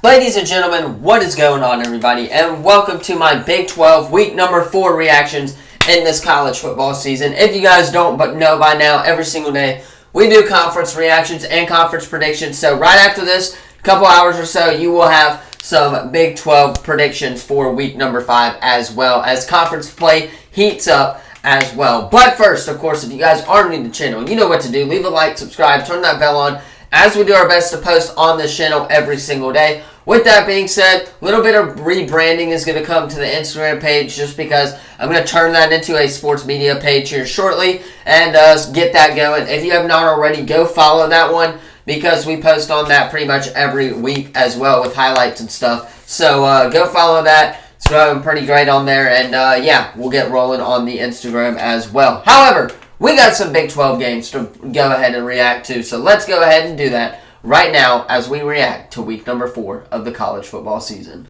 Ladies and gentlemen, what is going on, everybody? And welcome to my Big 12 Week Number 4 reactions in this college football season. If you guys don't but know by now, every single day we do conference reactions and conference predictions. So right after this, a couple hours or so, you will have some Big 12 predictions for Week Number 5 as well as conference play heats up as well. But first, of course, if you guys are new to the channel, you know what to do. Leave a like, subscribe, turn that bell on as we do our best to post on this channel every single day. With that being said, a little bit of rebranding is going to come to the Instagram page just because I'm going to turn that into a sports media page here shortly and get that going. If you have not already, go follow that one because we post on that pretty much every week as well with highlights and stuff. So go follow that. It's going pretty great on there. And yeah, we'll get rolling on the Instagram as well. However, we got some Big 12 games to go ahead and react to. So let's go ahead and do that right now as we react to Week Number 4 of the college football season.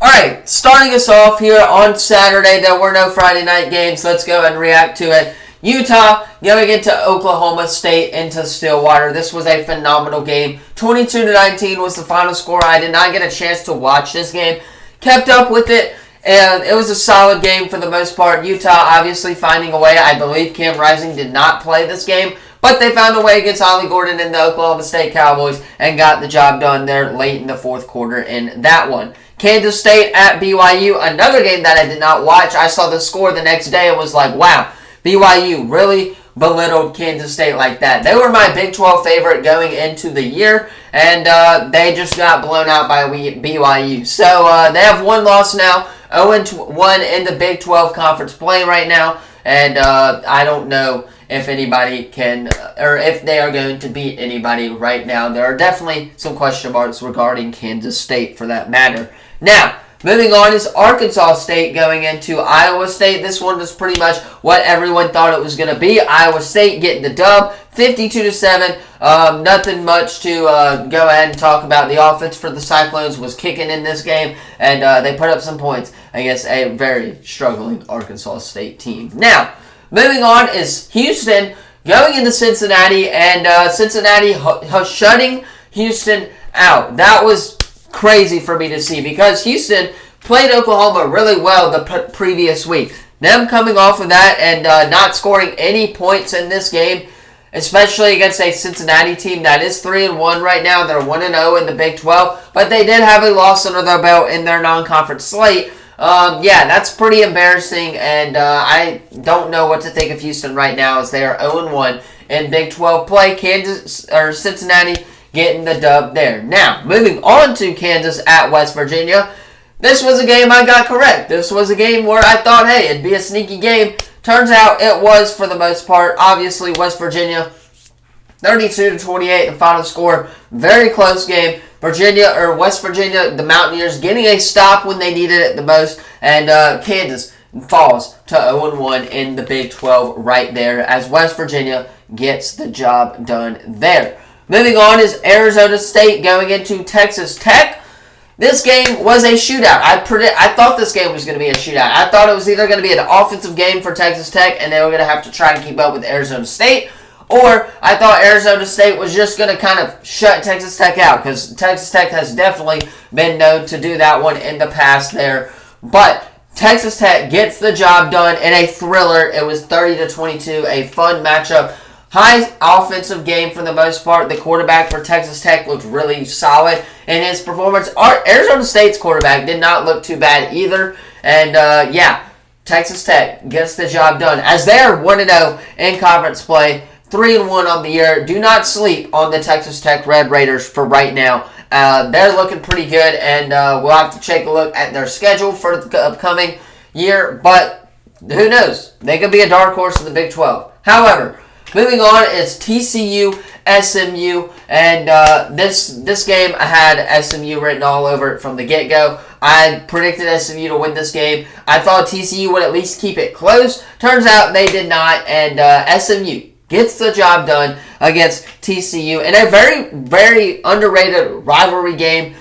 Alright, starting us off here on Saturday. There were no Friday night games. Let's go and react to it. Utah going into Oklahoma State into Stillwater. This was a phenomenal game. 22-19 was the final score. I did not get a chance to watch this game. Kept up with it, and it was a solid game for the most part. Utah obviously finding a way. I believe Cam Rising did not play this game, but they found a way against Ollie Gordon and the Oklahoma State Cowboys and got the job done there late in the fourth quarter in that one. Kansas State at BYU, another game that I did not watch. I saw the score the next day and was like, wow, BYU really belittled Kansas State like that. They were my Big 12 favorite going into the year, and they just got blown out by BYU. So they have one loss now, 0-1 in the Big 12 conference play right now, and I don't know if anybody can, or if they are going to beat anybody right now. There are definitely some question marks regarding Kansas State for that matter. Now, moving on is Arkansas State going into Iowa State. This one was pretty much what everyone thought it was going to be. Iowa State getting the dub, 52-7. Nothing much to go ahead and talk about. The offense for the Cyclones was kicking in this game, and they put up some points against a very struggling Arkansas State team. Now, moving on is Houston going into Cincinnati, and Cincinnati shutting Houston out. That was crazy for me to see because Houston played Oklahoma really well the previous week. Them coming off of that and not scoring any points in this game, especially against a Cincinnati team that is 3-1 right now. They're 1-0 in the Big 12, but they did have a loss under their belt in their non-conference slate. Yeah, that's pretty embarrassing, and I don't know what to think of Houston right now as they are 0-1 in Big 12 play. Cincinnati getting the dub there. Now, moving on to Kansas at West Virginia. This was a game I got correct. This was a game where I thought, hey, it'd be a sneaky game. Turns out it was for the most part. Obviously, West Virginia, 32-28, the final score. Very close game. West Virginia, the Mountaineers, getting a stop when they needed it the most. And Kansas falls to 0-1 in the Big 12 right there as West Virginia gets the job done there. Moving on is Arizona State going into Texas Tech. This game was a shootout. I thought this game was going to be a shootout. I thought it was either going to be an offensive game for Texas Tech and they were going to have to try and keep up with Arizona State, or I thought Arizona State was just going to kind of shut Texas Tech out because Texas Tech has definitely been known to do that one in the past there. But Texas Tech gets the job done in a thriller. It was 30-22, a fun matchup. High offensive game for the most part. The quarterback for Texas Tech looked really solid in his performance. Arizona State's quarterback did not look too bad either. And yeah, Texas Tech gets the job done as they're 1-0 in conference play. 3-1 on the year. Do not sleep on the Texas Tech Red Raiders for right now. They're looking pretty good, and we'll have to take a look at their schedule for the upcoming year. But who knows? They could be a dark horse in the Big 12. However, moving on is TCU, SMU, and this game I had SMU written all over it from the get-go. I predicted SMU to win this game. I thought TCU would at least keep it close. Turns out they did not, and SMU gets the job done against TCU in a very, very underrated rivalry game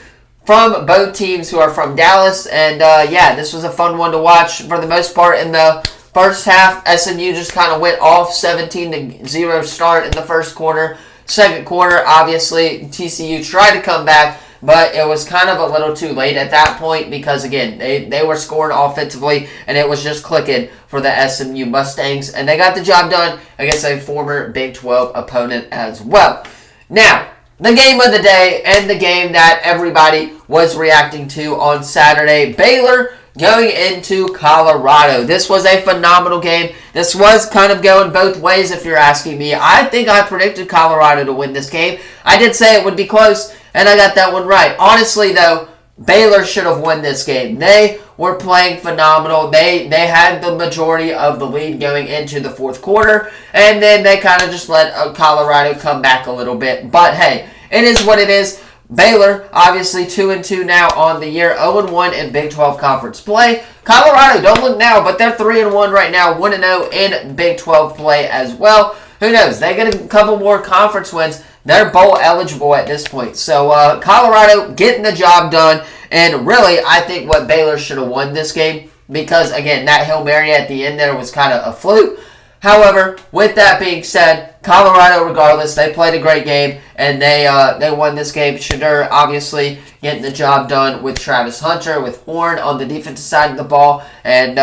from both teams who are from Dallas. And yeah, this was a fun one to watch for the most part in the first half. SMU just kind of went off 17-0 start in the first quarter. Second quarter, obviously, TCU tried to come back, but it was kind of a little too late at that point because, again, they were scoring offensively, and it was just clicking for the SMU Mustangs, and they got the job done against a former Big 12 opponent as well. Now, the game of the day and the game that everybody was reacting to on Saturday, Baylor going into Colorado. This was a phenomenal game. This was kind of going both ways if you're asking me. I think I predicted Colorado to win this game. I did say it would be close, and I got that one right. Honestly, though, Baylor should have won this game. They were playing phenomenal. They had the majority of the lead going into the fourth quarter, and then they kind of just let Colorado come back a little bit. But hey, it is what it is. Baylor, obviously 2-2 now on the year, 0-1 in Big 12 conference play. Colorado, don't look now, but they're 3-1 right now, 1-0 in Big 12 play as well. Who knows? They get a couple more conference wins. They're bowl eligible at this point. So Colorado getting the job done, and really, I think what Baylor should have won this game because, again, that Hail Mary at the end there was kind of a fluke. However, with that being said, Colorado, regardless, they played a great game, and they won this game. Shedeur, obviously, getting the job done with Travis Hunter, with Horn on the defensive side of the ball. And,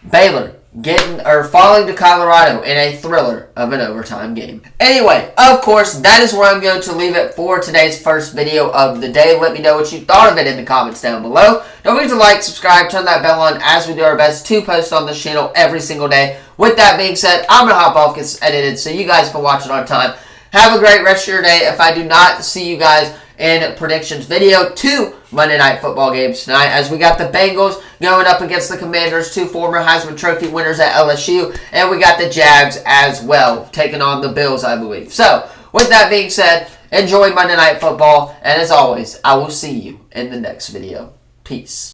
Baylor falling to Colorado in a thriller of an overtime game. Anyway, of course, that is where I'm going to leave it for today's first video of the day. Let me know what you thought of it in the comments down below. Don't forget to like, subscribe, turn that bell on as we do our best to post on this channel every single day. With that being said, I'm going to hop off, get this edited so you guys can watch it on time. Have a great rest of your day. If I do not see you guys in predictions video, 2 Monday Night Football games tonight as we got the Bengals going up against the Commanders, 2 former Heisman Trophy winners at LSU, and we got the Jags as well, taking on the Bills, I believe. So, with that being said, enjoy Monday Night Football, and as always, I will see you in the next video. Peace.